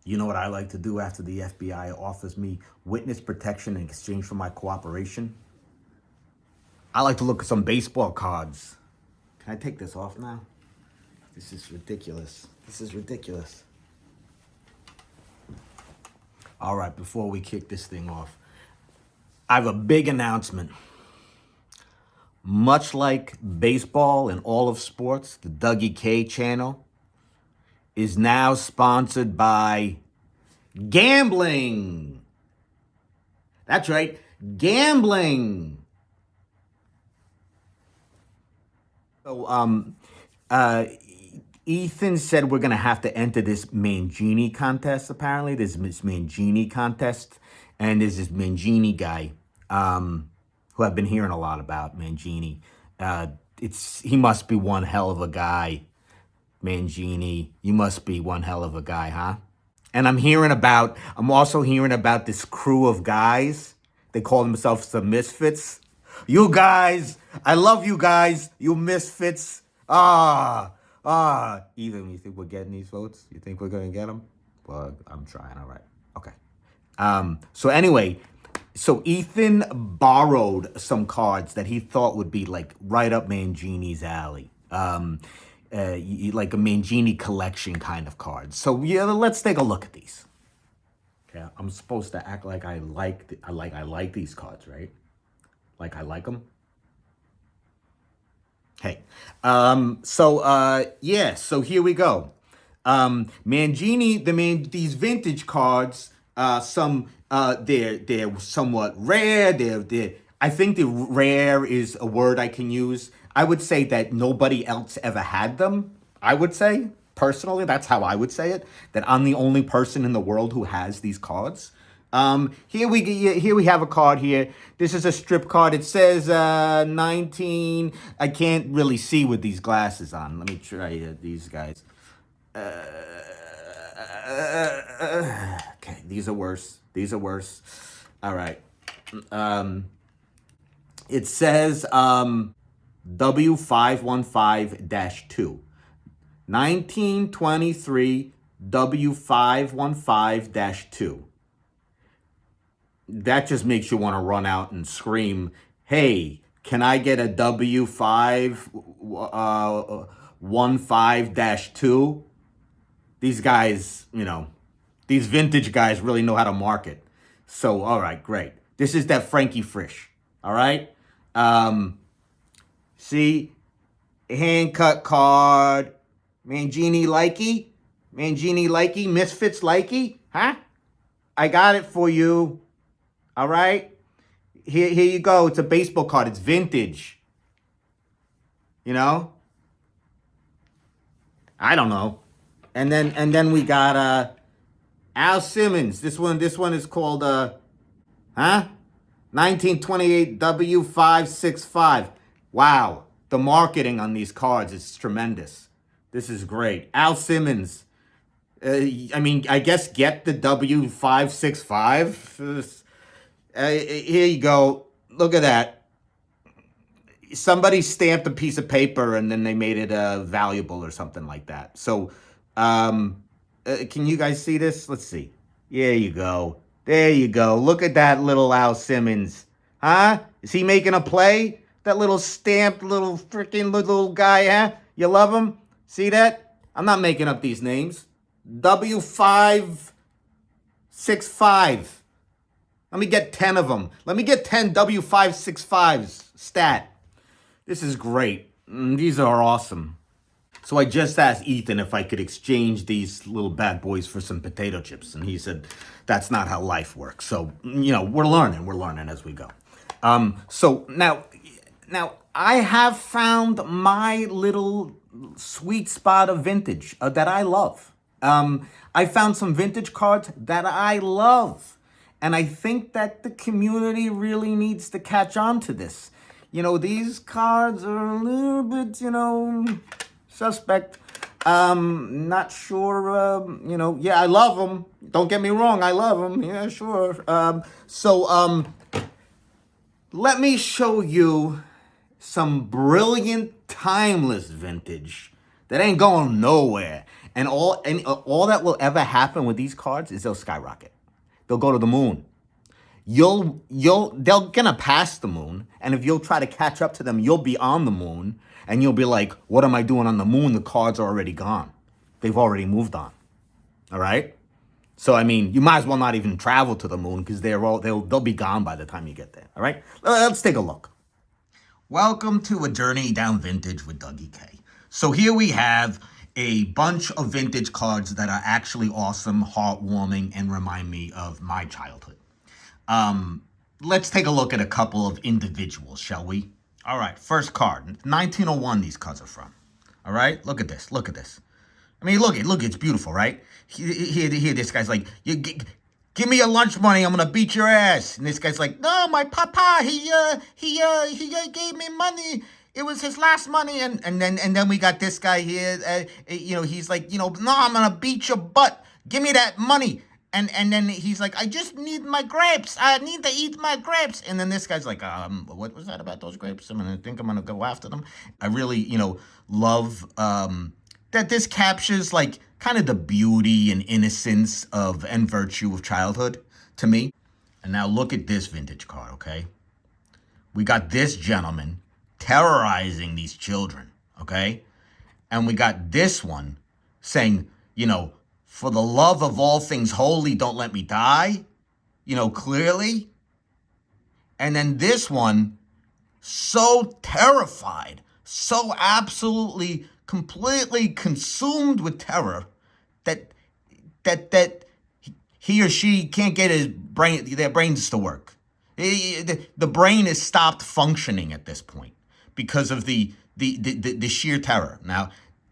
You know what I like to do after the FBI offers me witness protection in exchange for my cooperation? I like to look at some baseball cards. Can I take this off now? This is ridiculous. This is ridiculous. All right, before we kick this thing off, I have a big announcement. Much like baseball and all of sports, the DougieK channel is now sponsored by gambling. That's right, gambling. So, Ethan said we're gonna have to enter this Mangini contest. Apparently, there's this Mangini contest, and there's this Mangini guy who I've been hearing a lot about. Mangini, he must be one hell of a guy. Mangini, you must be one hell of a guy, huh? And I'm also hearing about this crew of guys. They call themselves the Misfits. You guys, I love you guys, you misfits. Ethan, you think we're getting these votes? You think we're gonna get them? Well, I'm trying, all right. Okay. So anyway, so Ethan borrowed some cards that he thought would be like right up Mangini's alley. Like a Mangini collection kind of cards. So yeah, let's take a look at these. Okay, I'm supposed to act like I like these cards, right? Like I like them. Hey, yeah, so here we go. Mangini, these vintage cards, they're somewhat rare. I think the rare is a word I can use. I would say that nobody else ever had them. I would say, personally, that's how I would say it, that I'm the only person in the world who has these cards. Here we have a card here. This is a strip card. It says 19. I can't really see with these glasses on. Let me try these guys. Okay, these are worse. These are worse. All right. It says W515-2. 1923 W515-2. That just makes you want to run out and scream, hey, can I get a W515-2? These guys, these vintage guys really know how to market. So, all right, great. This is that Frankie Frisch, all right? See, hand cut card, Mangini likey, Misfits likey, huh? I got it for you. All right, here you go. It's a baseball card. It's vintage. I don't know. And then we got Al Simmons. This one is called 1928 W565. Wow, the marketing on these cards is tremendous. This is great. Al Simmons. I guess get the W565. Here you go. Look at that. Somebody stamped a piece of paper and then they made it valuable or something like that. So, can you guys see this? Let's see. There you go. There you go. Look at that little Al Simmons. Huh? Is he making a play? That little stamped little freaking little guy, huh? You love him? See that? I'm not making up these names. W565. Let me get 10 of them. Let me get 10 W565s. Stat. This is great. These are awesome. So I just asked Ethan if I could exchange these little bad boys for some potato chips. And he said, that's not how life works. So, we're learning as we go. So now I have found my little sweet spot of vintage that I love. I found some vintage cards that I love. And I think that the community really needs to catch on to this. These cards are a little bit, suspect. Not sure, yeah, I love them. Don't get me wrong, I love them. Yeah, sure. Let me show you some brilliant, timeless vintage That ain't going nowhere. And all that will ever happen with these cards is they'll skyrocket. They'll go to the moon. They're gonna pass the moon, and if you'll try to catch up to them, you'll be on the moon, and you'll be like, what am I doing on the moon? The cards are already gone. They've already moved on. All right? So, I mean, you might as well not even travel to the moon because they'll be gone by the time you get there. All right? Let's take a look. Welcome to a journey down vintage with DougieK. So here we have a bunch of vintage cards that are actually awesome, heartwarming, and remind me of my childhood. Let's take a look at a couple of individuals, shall we? All right, first card, 1901 these cards are from. All right, look at this, look at this. I mean, look, it's beautiful, right? Here, this guy's like, give me your lunch money, I'm gonna beat your ass. And this guy's like, no, my papa, he gave me money. It was his last money. And then we got this guy here, he's like, no, I'm gonna beat your butt. Give me that money. And then he's like, I just need my grapes. I need to eat my grapes. And then this guy's like, what was that about those grapes? I think I'm going to go after them. I really, love that this captures like kind of the beauty and innocence and virtue of childhood to me. And now look at this vintage card, okay? We got this gentleman terrorizing these children, okay? And we got this one saying, for the love of all things holy, don't let me die, clearly. And then this one, so terrified, so absolutely, completely consumed with terror that he or she can't get their brains to work. The brain has stopped functioning at this point because of the sheer terror. Now,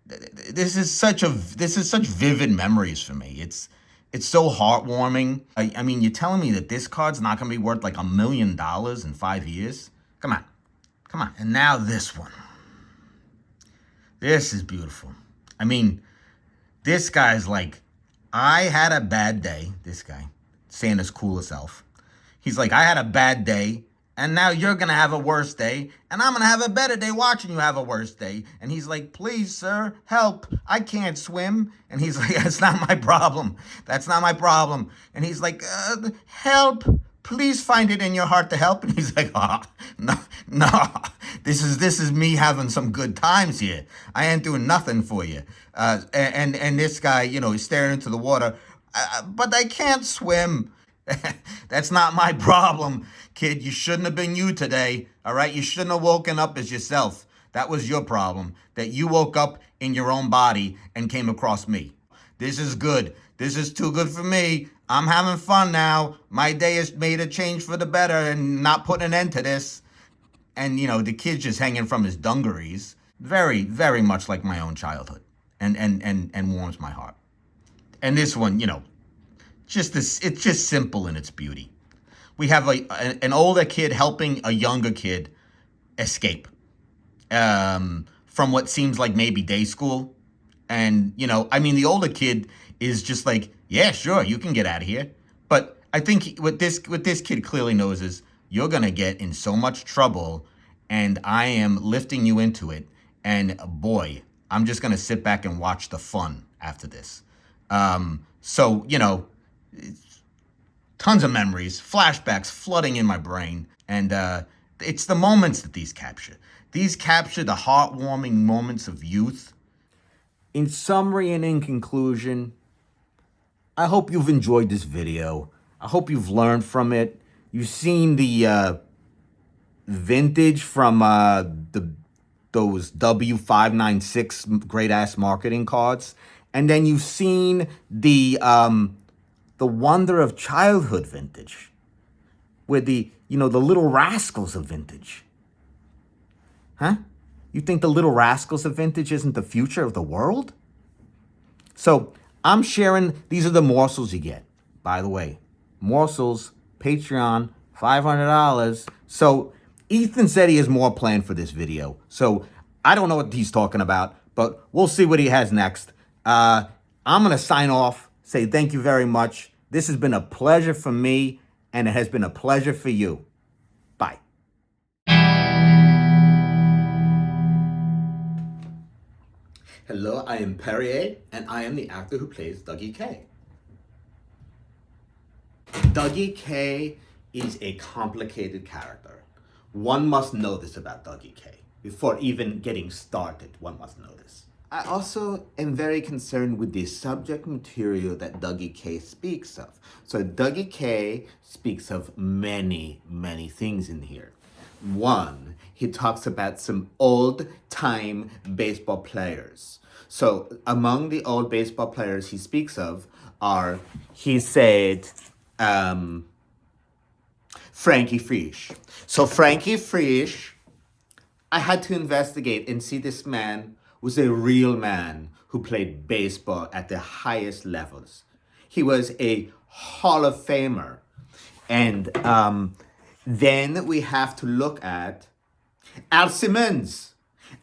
this is such vivid memories for me. It's so heartwarming. I mean, you're telling me that this card's not gonna be worth like $1 million in 5 years? Come on. And now this one. This is beautiful. I mean, this guy's like, I had a bad day. This guy, Santa's coolest elf. He's like, I had a bad day. And now you're going to have a worse day, and I'm going to have a better day watching you have a worse day. And he's like, please, sir, help. I can't swim. And he's like, that's not my problem. That's not my problem. And he's like, help. Please find it in your heart to help. And he's like, no. This is me having some good times here. I ain't doing nothing for you. And this guy, he's staring into the water. But I can't swim. That's not my problem, kid. You shouldn't have been you today, all right? You shouldn't have woken up as yourself. That was your problem, that you woke up in your own body and came across me. This is good. This is too good for me. I'm having fun now. My day has made a change for the better and not putting an end to this. And, the kid's just hanging from his dungarees. Very, very much like my own childhood and warms my heart. And this one, it's just simple in its beauty. We have an older kid helping a younger kid escape from what seems like maybe day school. And, the older kid is just like, yeah, sure, you can get out of here. But I think what this kid clearly knows is you're going to get in so much trouble, and I am lifting you into it. And boy, I'm just going to sit back and watch the fun after this. Tons of memories, flashbacks flooding in my brain. And it's the moments that these capture. These capture the heartwarming moments of youth. In summary and in conclusion, I hope you've enjoyed this video. I hope you've learned from it. You've seen the vintage from those W596 great-ass marketing cards. And then you've seen the wonder of childhood vintage, where the little rascals of vintage. Huh? You think the little rascals of vintage isn't the future of the world? So I'm sharing, these are the morsels you get. By the way, morsels, Patreon, $500. So Ethan said he has more planned for this video. So I don't know what he's talking about, but we'll see what he has next. I'm going to sign off, say thank you very much. This has been a pleasure for me, and it has been a pleasure for you. Bye. Hello, I am Perrier, and I am the actor who plays DougieK. DougieK is a complicated character. One must know this about DougieK. Before even getting started, one must know this. I also am very concerned with the subject material that DougieK speaks of. So DougieK speaks of many, many things in here. One, he talks about some old-time baseball players. So among the old baseball players he speaks of are, he said, Frankie Frisch. So Frankie Frisch, I had to investigate and see this man was a real man who played baseball at the highest levels. He was a Hall of Famer. And then we have to look at Al Simmons.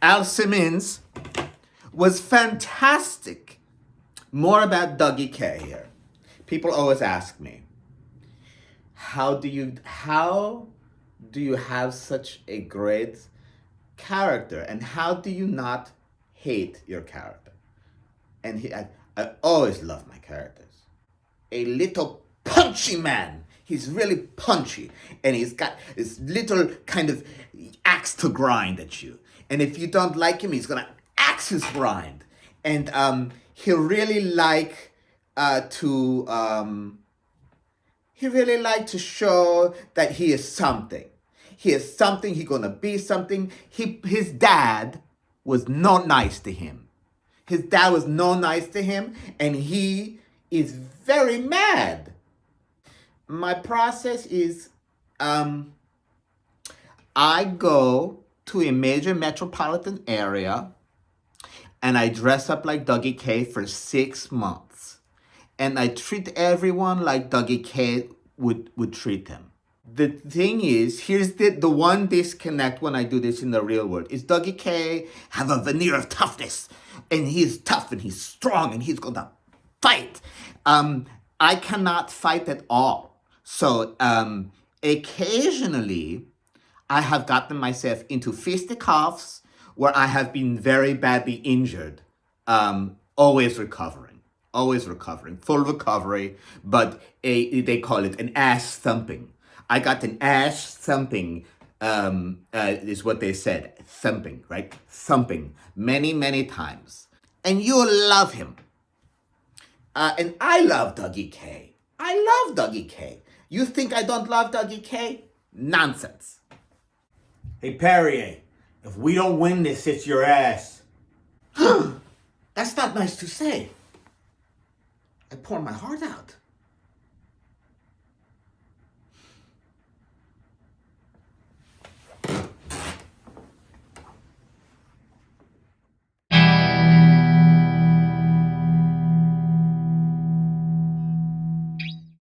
Al Simmons was fantastic. More about DougieK here. People always ask me, how do you have such a great character, and how do you not hate your character? And I always love my characters. A little punchy man. He's really punchy, and he's got this little kind of axe to grind at you. And if you don't like him, he's gonna axe his grind. And he really like to show that he is something. He is something. He's gonna be something. His dad was not nice to him. His dad was not nice to him, and he is very mad. My process is, I go to a major metropolitan area, and I dress up like DougieK for 6 months. And I treat everyone like DougieK would treat them. The thing is, here's the one disconnect when I do this in the real world, is DougieK have a veneer of toughness. And he's tough, and he's strong, and he's gonna fight. I cannot fight at all. So occasionally, I have gotten myself into fisticuffs where I have been very badly injured, always recovering, full recovery, but they call it an ass thumping. I got an ass thumping, is what they said, thumping, right? Thumping, many, many times. And you'll love him. And I love DougieK. I love DougieK. You think I don't love DougieK? Nonsense. Hey, Perrier, if we don't win this, it's your ass. That's not nice to say. I pour my heart out.